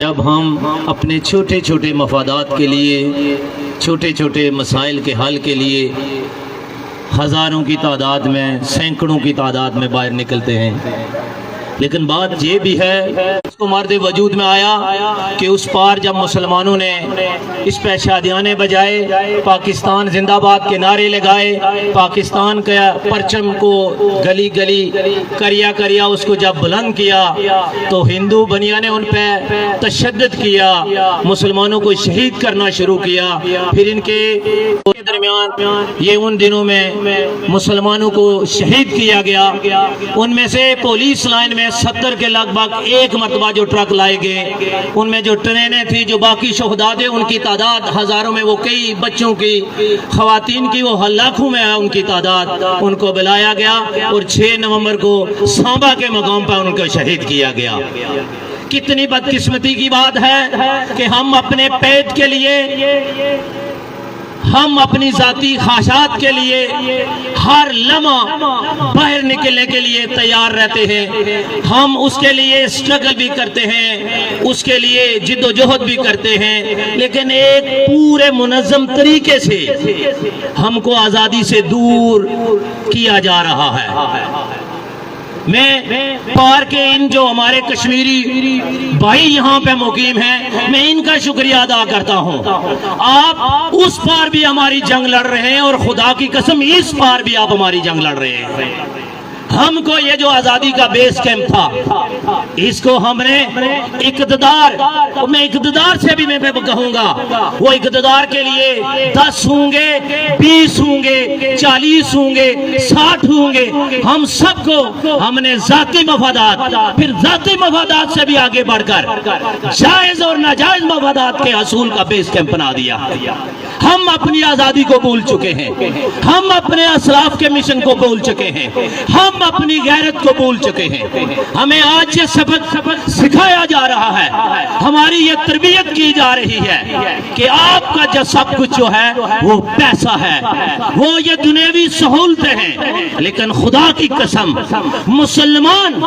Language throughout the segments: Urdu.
جب ہم اپنے چھوٹے چھوٹے مفادات کے لیے، چھوٹے چھوٹے مسائل کے حل کے لیے ہزاروں کی تعداد میں، سینکڑوں کی تعداد میں باہر نکلتے ہیں، لیکن بات یہ بھی ہے اس کو مرد وجود میں آیا کہ اس پار جب مسلمانوں نے اس پہ شادیانے بجائے، پاکستان زندہ باد کے نعرے لگائے، پاکستان کا پرچم کو گلی گلی کریا اس کو جب بلند کیا تو ہندو بنیا نے ان پہ تشدد کیا، مسلمانوں کو شہید کرنا شروع کیا۔ پھر ان کے درمیان یہ ان دنوں میں مسلمانوں کو شہید کیا گیا، ان میں سے پولیس لائن میں 70 کے لگ بھگ ایک مرتبہ جو ٹرک لائے گئے، ان میں جو ٹرینیں تھی، جو باقی شہداء تھے، ان کی تعداد ہزاروں میں، وہ کئی بچوں کی، خواتین کی وہ لاکھوں میں ہے ان کی تعداد، ان کو بلایا گیا اور 6 نومبر کو سانبا کے مقام پر ان کو شہید کیا گیا۔ کتنی بدقسمتی کی بات ہے کہ ہم اپنے پیٹ کے لیے، ہم اپنی ذاتی خواہشات کے لیے ہر لمحہ باہر نکلنے کے لیے تیار رہتے ہیں، ہم اس کے لیے اسٹرگل بھی کرتے ہیں، اس کے لیے جد و جہد بھی کرتے ہیں، لیکن ایک پورے منظم طریقے سے ہم کو آزادی سے دور کیا جا رہا ہے۔ میں پار کے ان جو ہمارے کشمیری بھائی یہاں پہ مقیم ہیں، میں ان کا شکریہ ادا کرتا ہوں۔ آپ اس پار بھی ہماری جنگ لڑ رہے ہیں اور خدا کی قسم اس پار بھی آپ ہماری جنگ لڑ رہے ہیں۔ ہم کو یہ جو آزادی کا بیس کیمپ تھا، اس کو ہم نے اقتدار، میں اقتدار سے بھی میں کہوں گا، وہ اقتدار کے لیے 10 ہوں گے، 20 ہوں گے، 40 ہوں گے، 60 ہوں گے، ہم سب کو ہم نے ذاتی مفادات، پھر ذاتی مفادات سے بھی آگے بڑھ کر جائز اور ناجائز مفادات کے حصول کا بیس کیمپ بنا دیا۔ ہم اپنی آزادی کو بھول چکے ہیں، ہم اپنے اسلاف کے مشن کو بھول چکے ہیں، ہم اپنی غیرت کو بھول چکے ہیں۔ ہمیں آج یہ سبق سکھایا جا رہا ہے، ہماری یہ تربیت کی جا رہی ہے کہ آپ کا جو سب کچھ جو ہے وہ پیسہ ہے، وہ یہ دنیاوی سہولتیں ہیں، لیکن خدا کی قسم مسلمان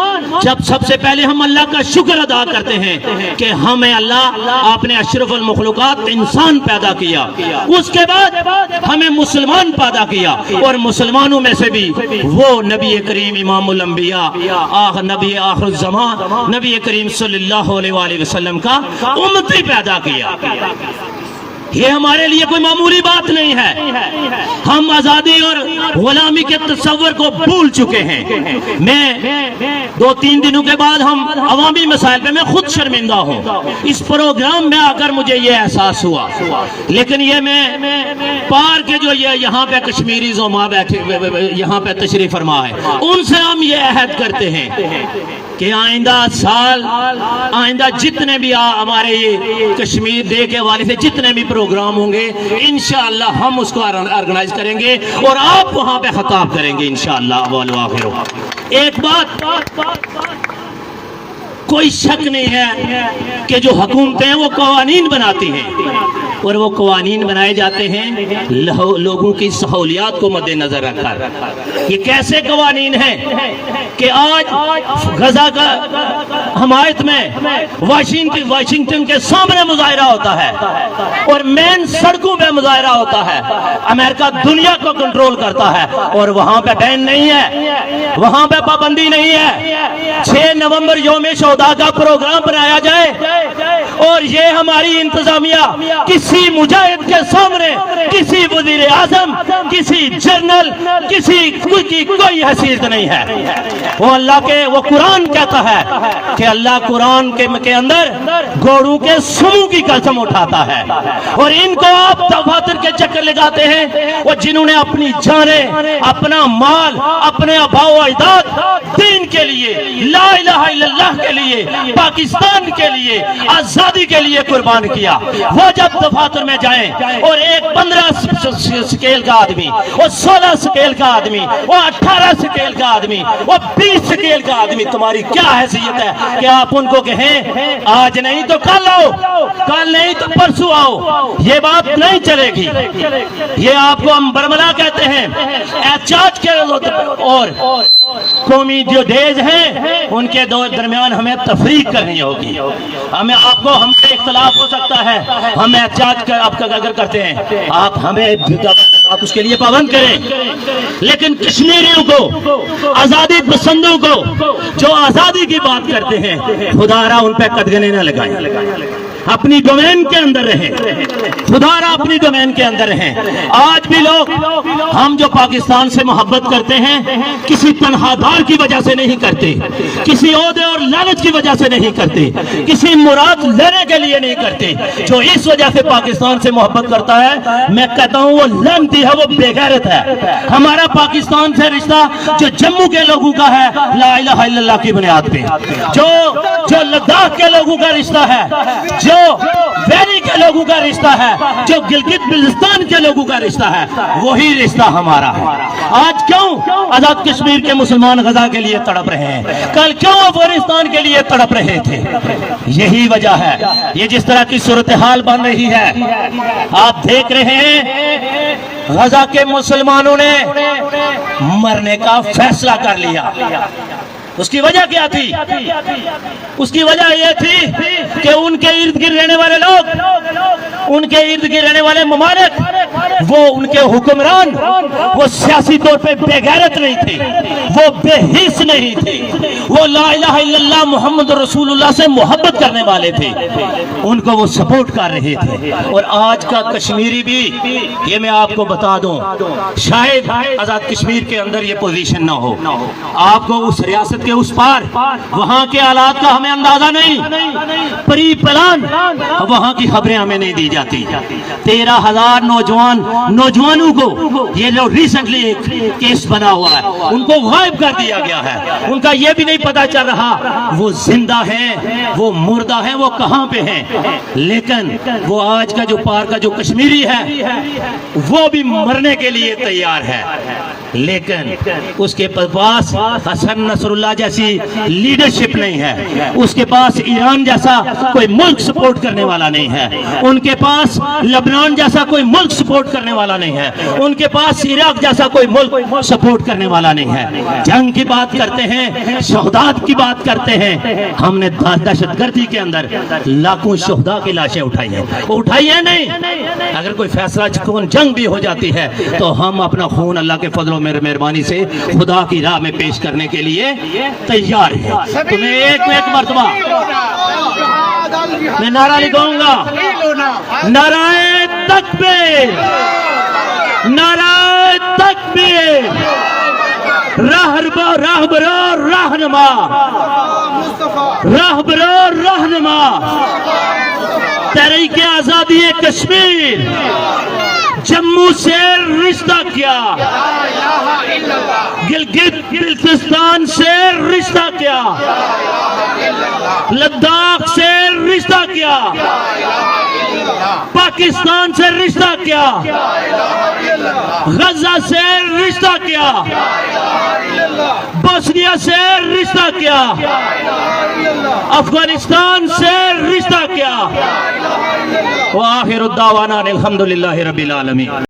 جب سب سے پہلے ہم اللہ کا شکر ادا کرتے ہیں کہ ہمیں اللہ آپ نے اشرف المخلوقات انسان پیدا کیا، اس کے بعد ہمیں مسلمان پیدا کیا، اور مسلمانوں میں سے بھی وہ نبی کریم امام الانبیاء، نبی آخر الزمان، نبی کریم صلی اللہ علیہ وآلہ وسلم کا امتی پیدا کیا۔ یہ ہمارے لیے کوئی معمولی بات نہیں ہے، ہم آزادی اور غلامی کے تصور کو بھول چکے ہیں۔ میں 2-3 دنوں کے بعد ہم عوامی مسائل پہ، میں خود شرمندہ ہوں، اس پروگرام میں آ کر مجھے یہ احساس ہوا، لیکن یہ میں پار کے جو یہاں پہ کشمیری زوما بیٹھے یہاں پہ تشریف فرما ہے، ان سے ہم یہ عہد کرتے ہیں کہ آئندہ سال، آئندہ جتنے بھی ہمارے یہ کشمیر ڈے کے حوالے سے جتنے بھی پروگرام ہوں گے، انشاءاللہ ہم اس کو آرگنائز کریں گے اور آپ وہاں پہ خطاب کریں گے انشاءاللہ والآخر۔ ایک بات کوئی شک نہیں ہے کہ جو حکومتیں ہیں وہ قوانین بناتی ہیں، اور وہ قوانین بنائے جاتے ہیں لوگوں کی سہولیات کو مد نظر رکھ کر۔ یہ کیسے قوانین ہیں کہ آج غزہ کا حمایت میں واشنگٹن کے سامنے مظاہرہ ہوتا ہے اور مین سڑکوں پہ مظاہرہ ہوتا ہے، امریکہ دنیا کو کنٹرول کرتا ہے، اور وہاں پہ بین نہیں ہے، وہاں پہ پابندی نہیں ہے۔ 6 نومبر یوم شہداء کا پروگرام بنایا جائے اور یہ ہماری انتظامیہ کسی مجاہد کے سامنے، کسی وزیر اعظم، کسی جنرل، کسی کی کوئی حیثیت نہیں ہے۔ وہ اللہ کے، وہ قرآن کہتا ہے کہ اللہ قرآن کے اندر گھوڑوں کے سموں کی قسم اٹھاتا ہے، اور ان کو آپ دفاتر کے چکر لگاتے ہیں، وہ جنہوں نے اپنی جانیں، اپنا مال، اپنے آباء و اجداد دین کے لیے، لا الہ الا اللہ کے لیے، پاکستان کے لیے، آزادی کے لیے قربان کیا، وہ جب دفاتر میں جائیں اور ایک 15 سکیل کا آدمی، وہ 16 سکیل کا آدمی، وہ 18 سکیل کا آدمی، وہ 20 سکیل کا آدمی، تمہاری کیا حیثیت ہے کہ آپ ان کو کہیں آج نہیں تو کل آؤ، کل نہیں تو پرسوں آؤ؟ یہ بات نہیں چلے گی۔ یہ آپ کو ہم برملا کہتے ہیں، احتجاج کے اور قومی جو ڈیز ہیں ان کے درمیان ہمیں تفریق کرنی ہوگی۔ ہم سے اختلاف ہو سکتا ہے، ہم احتجاج آپ کا اگر کرتے ہیں، آپ اس کے لیے پابند کریں، لیکن کشمیریوں کو، آزادی پسندوں کو جو آزادی کی بات کرتے ہیں، خدا را ان پہ قدغنے نہ لگائیں، اپنی ڈومین کے اندر رہیں، خدا را اپنی ڈومین کے اندر رہیں۔ آج بھی لوگ ہم جو پاکستان سے محبت کرتے ہیں کسی تنہا دار کی وجہ سے نہیں کرتے، کسی عہدے اور لالچ کی وجہ سے نہیں کرتے، کسی مراد لینے کے لیے نہیں کرتے۔ جو اس وجہ سے پاکستان سے محبت کرتا ہے، میں کہتا ہوں وہ لعنتی ہے، وہ بے غیرت ہے۔ ہمارا پاکستان سے رشتہ جو جموں کے لوگوں کا ہے لا الہ الا اللہ کی بنیاد پہ، جو لداخ کے لوگوں کا رشتہ ہے، جو ویلی کے لوگوں کا رشتہ ہے، جو گلگت بلتستان کے لوگوں کا رشتہ ہے، وہی رشتہ ہمارا ہے۔ آج کیوں آزاد کشمیر کے مسلمان غزہ کے لیے تڑپ رہے ہیں؟ کل کیوں افغانستان کے لیے تڑپ رہے تھے؟ یہی وجہ ہے۔ یہ جس طرح کی صورتحال بن رہی ہے، آپ دیکھ رہے ہیں غزہ کے مسلمانوں نے مرنے کا فیصلہ کر لیا۔ اس کی وجہ کیا تھی؟ اس کی وجہ یہ تھی کہ ان کے ارد گرد رہنے والے لوگ، ان کے ارد گرد رہنے والے ممالک، وہ ان کے حکمران، وہ سیاسی طور پہ بے غیرت نہیں تھے، وہ بے حس نہیں تھے، وہ لا الہ الا اللہ محمد رسول اللہ سے محبت کرنے والے تھے، ان کو وہ سپورٹ کر رہے تھے۔ اور آج کا کشمیری بھی، یہ میں آپ کو بتا دوں، شاید آزاد کشمیر کے اندر یہ پوزیشن نہ ہو، آپ کو اس ریاست کے اس پار وہاں کے حالات کا ہمیں اندازہ نہیں، پری پلان وہاں کی خبریں ہمیں نہیں دی جاتی۔ 13,000 نوجوانوں کو یہ لوگ ریسنٹلی ایک کیس بنا ہوا ہے، ان کو غائب کر دیا گیا ہے، ان کا یہ بھی نہیں پتا چل رہا وہ زندہ ہیں، وہ مردہ ہیں، وہ کہاں پہ ہیں۔ لیکن وہ آج کا جو پار کا جو کشمیری ہے وہ بھی مرنے کے لیے تیار ہے، لیکن اس کے پاس حسن نصر اللہ جیسی لیڈرشپ نہیں ہے، اس کے پاس ایران جیسا کوئی ملک سپورٹ کرنے والا نہیں ہے، ان کے پاس لبنان جیسا کوئی ملک سپورٹ کرنے والا نہیں ہے، ان کے پاس عراق جیسا کوئی ملک سپورٹ کرنے والا نہیں ہے۔ جنگ کی بات کرتے ہیں، شہداء کی بات کرتے ہیں، ہم نے دہشت گردی کے اندر لاکھوں شہداء کی لاشیں اٹھائی ہیں، وہ اٹھائی ہیں نہیں۔ اگر کوئی فیصلہ جنگ بھی ہو جاتی ہے تو ہم اپنا خون اللہ کے فضل و مہربانی سے خدا کی راہ میں پیش کرنے کے لیے تیار ہے۔ تمہیں ایک مرتبہ میں نعرہ لگاؤں گا، نعرہ تکبیر، نعرہ تکبیر، راہبر رہنما، راہبر رہنما، تحریک آزادی کشمیر، جموں سے رشتہ کیا، گلگت بلتستان سے رشتہ کیا، لداخ سے رشتہ کیا، پاکستان سے رشتہ کیا، غزہ سے رشتہ کیا، بوسنیا سے رشتہ کیا، افغانستان سے رشتہ کیا۔ وآخر الدعوانا الحمدللہ رب العالمین۔